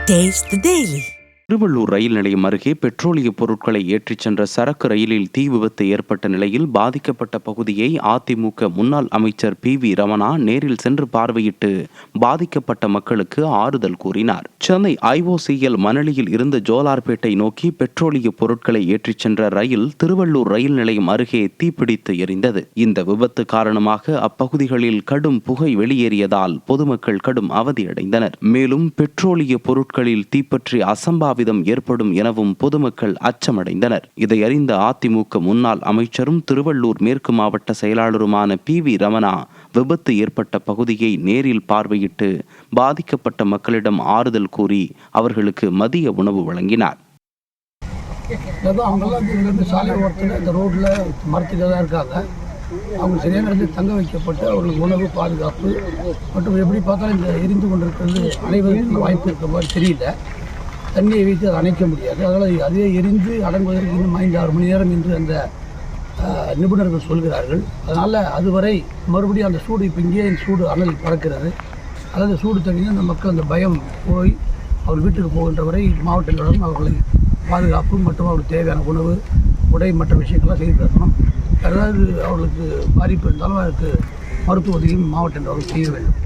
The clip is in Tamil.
Taste the Daily. திருவள்ளூர் ரயில் நிலையம் அருகே பெட்ரோலிய பொருட்களை ஏற்றிச் சென்ற சரக்கு ரயிலில் தீ விபத்து ஏற்பட்ட நிலையில் பாதிக்கப்பட்ட பகுதியை அதிமுக முன்னாள் அமைச்சர் பி.வி. ரமணா நேரில் சென்று பார்வையிட்டு பாதிக்கப்பட்ட மக்களுக்கு ஆறுதல் கூறினார். சென்னை IOCL மணலியில் இருந்து ஜோலார்பேட்டை நோக்கி பெட்ரோலிய பொருட்களை ஏற்றிச் சென்ற ரயில் திருவள்ளூர் ரயில் நிலையம் அருகே தீப்பிடித்து எரிந்தது. இந்த விபத்து காரணமாக அப்பகுதிகளில் கடும் புகை வெளியேறியதால் பொதுமக்கள் கடும் அவதியடைந்தனர். மேலும் பெட்ரோலிய பொருட்களில் தீப்பற்றி அசம்பாவிதம் ஏற்படும் எனவும் பொதுமக்கள் அச்சமடைந்தனர். இதை அறிந்த அதிமுக முன்னாள் அமைச்சரும் திருவள்ளூர் மேற்கு மாவட்ட செயலாளருமான பி.வி. ரமணா விபத்து ஏற்பட்ட பகுதியை நேரில் பார்வையிட்டு பாதிக்கப்பட்ட மக்களிடம் ஆறுதல் கூறி அவர்களுக்கு மதிய உணவு வழங்கினார். சாலை ஓரத்தில் இந்த ரோட்டில் மரத்துக்கு தான் இருக்காங்க. அவங்க சரியான இடத்தில் தங்க வைக்கப்பட்டு அவர்களுக்கு உணவு பாதுகாப்பு மற்றும் எப்படி பார்த்தாலும் இந்த எரிந்து கொண்டிருக்கிறது அனைவருக்கும் வாய்ப்பு இருக்க மாதிரி தெரியல. தண்ணியை வைத்து அதை அணைக்க முடியாது. அதனால் அதே எரிந்து அடங்குவதற்கு இன்னும் 5-6 மணி நேரம் என்று அந்த நிபுணர்கள் சொல்கிறார்கள். அதனால் அதுவரை மறுபடியும் அந்த சூடு இப்போ இங்கேயே சூடு அனல் பறக்கிறது. அதாவது சூடு தங்கினா அந்த மக்கள் அந்த பயம் போய் அவர் வீட்டுக்கு போகின்ற வரை மாவட்ட நிர்வாகம் அவர்களை பாதுகாப்பு மற்றும் அவர்களுக்கு தேவையான உணவு உடை மற்ற விஷயங்கள்லாம் செய்து தரணும். ஏதாவது அவர்களுக்கு பாதிப்பு இருந்தாலும் அதற்கு மருத்துவ உதவியும் மாவட்ட நிர்வாகம் செய்ய வேண்டும்.